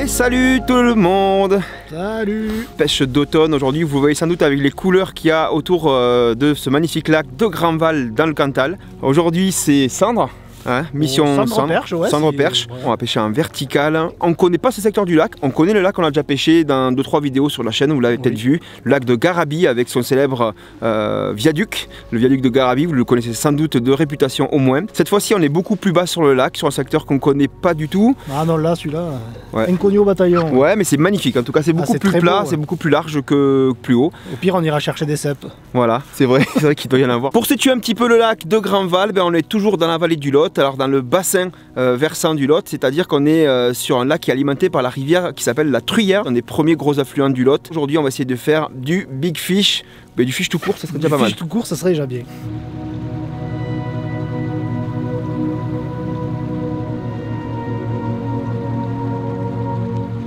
Et salut tout le monde. Salut. Pêche d'automne aujourd'hui, vous voyez sans doute avec les couleurs qu'il y a autour de ce magnifique lac de Grandval dans le Cantal. Aujourd'hui c'est Cendre. Hein, mission Cendre-Perche, ouais, Cendre-Perche. On va pêcher en vertical. On ne connaît pas ce secteur du lac. On connaît le lac, on l'a déjà pêché dans 2-3 vidéos sur la chaîne, vous l'avez peut-être vu. Le lac de Garabi avec son célèbre viaduc. Le viaduc de Garabi, vous le connaissez sans doute de réputation au moins. Cette fois-ci, on est beaucoup plus bas sur le lac, sur un secteur qu'on ne connaît pas du tout. Ah non, là, celui-là, ouais. Inconnu au bataillon. Ouais, mais c'est magnifique. En tout cas, c'est beaucoup plus plat, c'est beaucoup plus large que plus haut. Au pire, on ira chercher des cèpes. Voilà, c'est vrai qu'il doit y en avoir. Pour situer un petit peu le lac de Grandval, ben, on est toujours dans la vallée du Lot, alors dans le bassin versant du Lot, c'est-à-dire qu'on est sur un lac qui est alimenté par la rivière qui s'appelle la Truyère, un des premiers gros affluents du Lot. Aujourd'hui, on va essayer de faire du big fish, mais du fish tout court, ça serait déjà pas mal. Du fish tout court, ça serait déjà bien.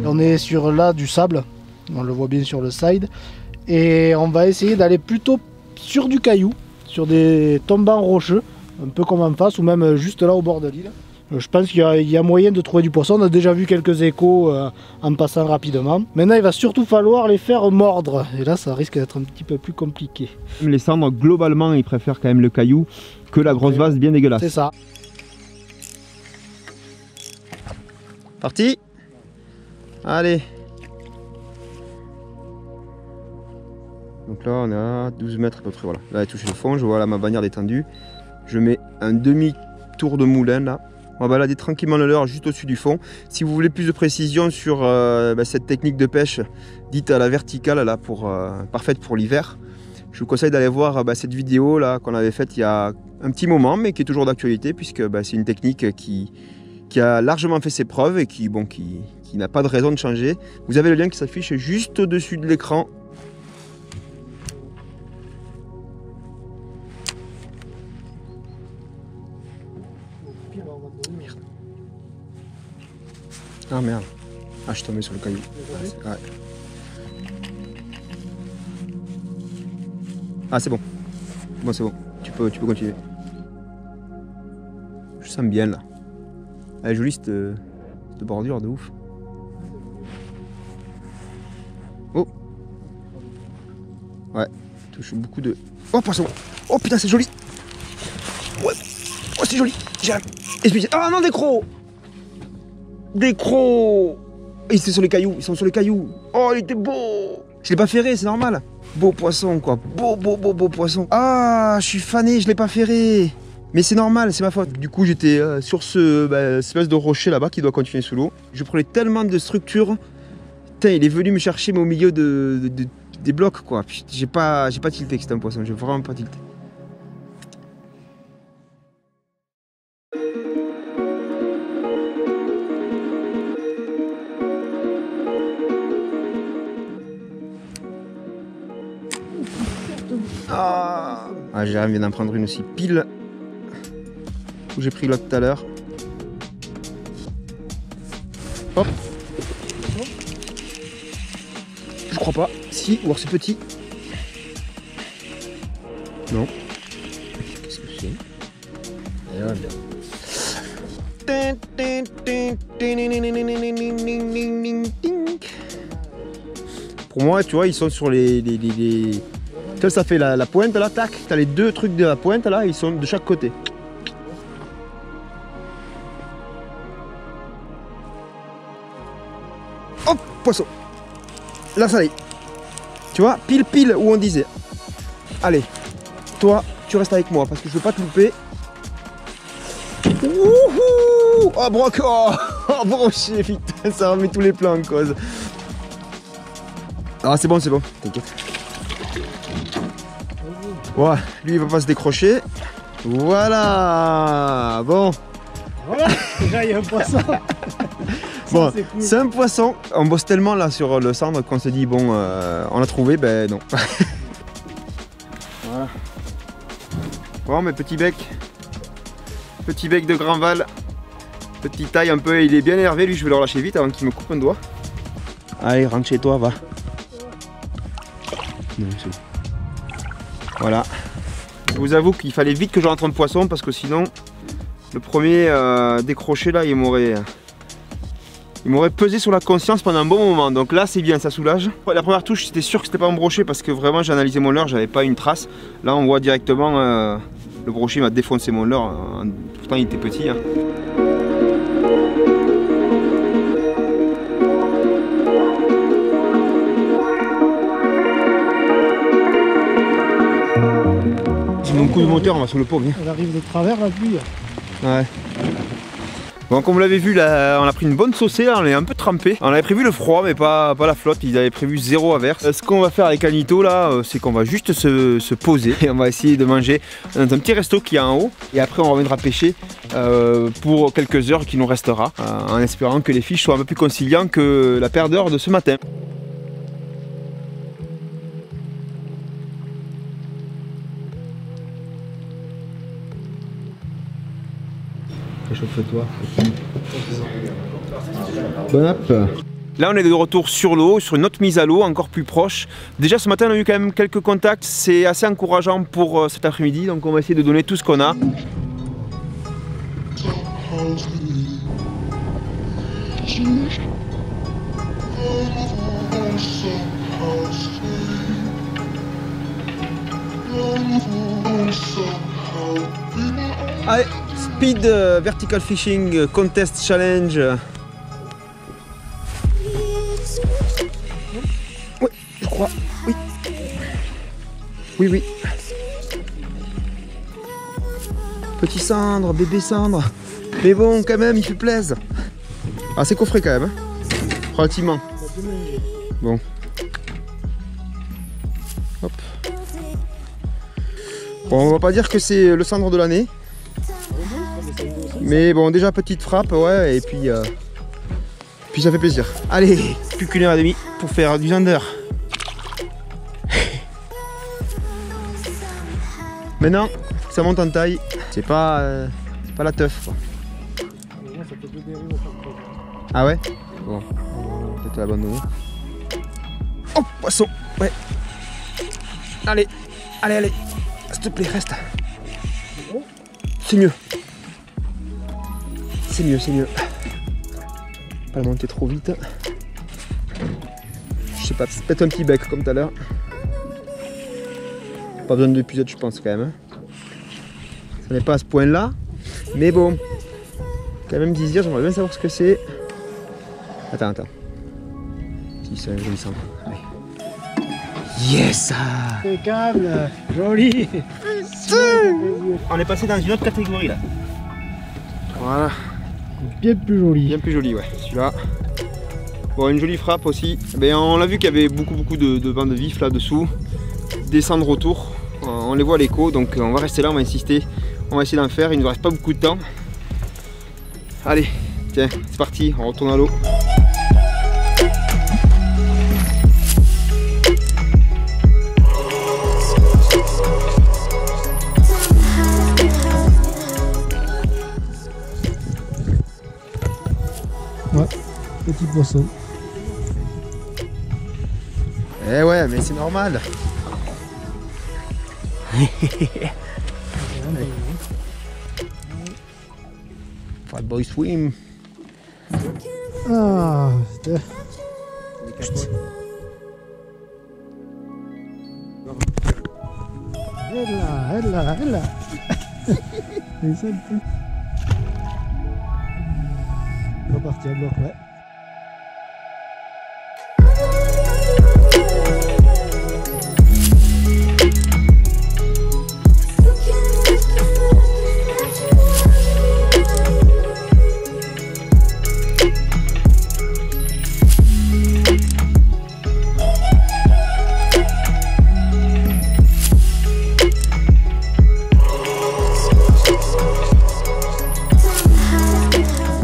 On est sur là du sable, on le voit bien sur le side, et on va essayer d'aller plutôt sur du caillou, sur des tombants rocheux, un peu comme en face, ou même juste là au bord de l'île. Je pense qu'il y a moyen de trouver du poisson. On a déjà vu quelques échos en passant rapidement. Maintenant, il va surtout falloir les faire mordre. Et là, ça risque d'être un petit peu plus compliqué. Les cendres, globalement, ils préfèrent quand même le caillou que la grosse vase bien dégueulasse. C'est ça. Parti. Allez. Donc là, on est à 12 mètres à peu près. Voilà. Là, elle touche le fond. Je vois là ma bannière détendue. Je mets un demi-tour de moulin là. On va balader tranquillement le leurre juste au-dessus du fond. Si vous voulez plus de précision sur cette technique de pêche dite à la verticale là, parfaite pour l'hiver, je vous conseille d'aller voir cette vidéo là qu'on avait faite il y a un petit moment, mais qui est toujours d'actualité puisque c'est une technique qui a largement fait ses preuves et qui n'a pas de raison de changer. Vous avez le lien qui s'affiche juste au-dessus de l'écran. Ah merde. Ah, je suis tombé sur le caillou. Ouais. Ah, c'est bon. Bon, c'est bon. Tu peux continuer. Je sens bien là. Elle est jolie cette bordure de ouf. Oh. Ouais. Touche beaucoup de. Oh, poisson. Oh putain, c'est joli. Ouais. Oh, c'est joli. J'ai un. Ah non, des crocs. Des crocs. Ils sont sur les cailloux, Oh, il était beau. Je l'ai pas ferré, c'est normal. Beau poisson, quoi. Beau poisson. Ah, je suis fané, je l'ai pas ferré. Mais c'est normal, c'est ma faute. Du coup, j'étais sur cette espèce de rocher là-bas qui doit continuer sous l'eau. Je prenais tellement de structure. Putain, il est venu me chercher, mais au milieu des blocs, quoi. J'ai pas tilté que c'était un poisson, j'ai vraiment pas tilté. Ah, Jérém vient d'en prendre une aussi pile où j'ai pris l'autre tout à l'heure. Hop. Je crois pas. Si, ou alors c'est petit. Non. Qu'est-ce que c'est? Pour moi, tu vois, ils sont sur les... Ça fait la pointe là, tac, t'as les deux trucs de la pointe là, ils sont de chaque côté. Hop, poisson. Là ça y est. Tu vois, pile où on disait. Allez, toi, tu restes avec moi parce que je veux pas te louper. Wouhou! Oh broc, oh brochet, putain, ça remet tous les plans en cause. Ah c'est bon, t'inquiète. Ouais, lui il va pas se décrocher. Voilà. Bon. Voilà, déjà il y a un poisson. Bon, c'est un poisson. On bosse tellement là sur le cendre qu'on s'est dit bon, on l'a trouvé, ben non. Voilà. Bon, mais petit bec de Grandval. Petite taille un peu, il est bien énervé lui, je vais le relâcher vite avant qu'il me coupe un doigt. Allez, rentre chez toi, va. Non, c'est bon. Voilà. Je vous avoue qu'il fallait vite que je rentre un poisson parce que sinon le premier décroché là il m'aurait il m'aurait pesé sur la conscience pendant un bon moment. Donc là c'est bien, ça soulage. La première touche c'était sûr que c'était pas un brochet parce que vraiment j'ai analysé mon leurre, j'avais pas une trace. Là on voit directement le brochet m'a défoncé mon leurre, pourtant il était petit. Hein. Mon coup de moteur, on va sur le pont. Elle arrive de travers la pluie. Ouais. Bon, comme vous l'avez vu, là, on a pris une bonne saucée, là, on est un peu trempé. On avait prévu le froid, mais pas la flotte. Ils avaient prévu 0 averse. Ce qu'on va faire avec Anito, là, c'est qu'on va juste se poser et on va essayer de manger dans un petit resto qui est en haut. Et après, on reviendra pêcher pour quelques heures qui nous restera, en espérant que les fiches soient un peu plus conciliants que la paire d'heures de ce matin. Réchauffe-toi. Bon app. Là on est de retour sur l'eau, sur une autre mise à l'eau encore plus proche. Déjà ce matin on a eu quand même quelques contacts, c'est assez encourageant pour cet après-midi, donc on va essayer de donner tout ce qu'on a. Allez, Speed Vertical Fishing Contest Challenge. Oui, je crois. Oui. Oui, oui. Petit cendre, bébé cendre. Mais bon, quand même, il fait plaisir. Ah, c'est coffré quand même. Hein. Relativement. Bon. Hop. Bon, on va pas dire que c'est le cendre de l'année. Mais bon, déjà petite frappe, ouais, et puis ça fait plaisir. Allez, plus qu'une heure et demie pour faire du zander. Maintenant, ça monte en taille, c'est pas la teuf, quoi. Ah ouais? Bon, peut-être l'abandonner. Oh, poisson, ouais. Allez, allez, allez, s'il te plaît, reste. C'est mieux. C'est mieux, c'est mieux. Pas la monter trop vite. Je sais pas, peut-être un petit bec comme tout à l'heure. Pas besoin d'épuisette, je pense quand même. Hein. Ça n'est pas à ce point-là. Mais bon, quand même 10 heures, j'aimerais bien savoir ce que c'est. Attends. Si c'est un joli sang. Allez. Yes! Impeccable, joli. On est passé dans une autre catégorie là. Voilà. Bien plus joli. Bien plus joli, ouais. Celui-là. Bon, une jolie frappe aussi. Ben, on l'a vu qu'il y avait beaucoup de bandes vifs là-dessous. Descendre autour. On les voit à l'écho, donc on va rester là, on va insister. On va essayer d'en faire. Il ne nous reste pas beaucoup de temps. Allez, tiens, c'est parti. On retourne à l'eau. Ouais, petit poisson. Eh ouais, mais c'est normal. Fat boy swim. Ah, putain. Elle là. C'est ça le truc. Reparti à bloc, ouais.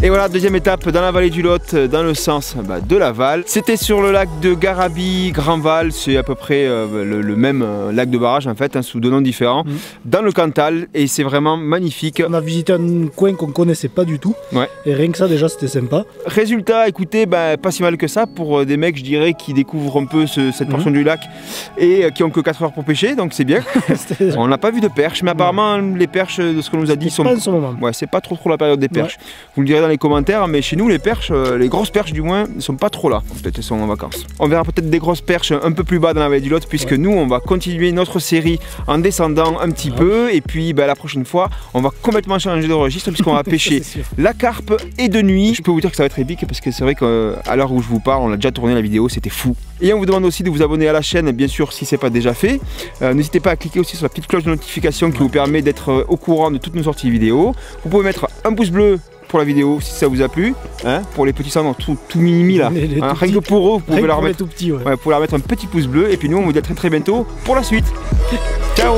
Et voilà, deuxième étape dans la vallée du Lot, dans le sens de Laval. C'était sur le lac de Garabi, Grandval, c'est à peu près le même lac de barrage en fait, hein, sous deux noms différents, dans le Cantal, et c'est vraiment magnifique. On a visité un coin qu'on connaissait pas du tout, ouais. Et rien que ça déjà c'était sympa. Résultat, écoutez, pas si mal que ça pour des mecs, je dirais, qui découvrent un peu cette portion du lac et qui ont que 4 heures pour pêcher, donc c'est bien. On n'a pas vu de perches, mais apparemment les perches, de ce qu'on nous a dit, sont... pas en ce moment. Ouais, c'est pas trop la période des perches. Ouais. Vous le direz dans les commentaire, mais chez nous les perches, les grosses perches du moins, ne sont pas trop là. Peut-être elles sont en vacances. On verra peut-être des grosses perches un peu plus bas dans la vallée du Lot, puisque nous on va continuer notre série en descendant un petit peu, et puis la prochaine fois on va complètement changer de registre puisqu'on va pêcher la carpe et de nuit. Je peux vous dire que ça va être épique parce que c'est vrai qu'à l'heure où je vous parle, on a déjà tourné la vidéo, c'était fou. Et on vous demande aussi de vous abonner à la chaîne, bien sûr si ce n'est pas déjà fait. N'hésitez pas à cliquer aussi sur la petite cloche de notification qui vous permet d'être au courant de toutes nos sorties vidéo. Vous pouvez mettre un pouce bleu pour la vidéo si ça vous a plu, hein, pour les petits sandons tout mimi là, hein, rien que pour eux, vous pouvez leur mettre, tout petit, ouais, pour leur mettre un petit pouce bleu, et puis nous on vous dit à très bientôt pour la suite. Ciao.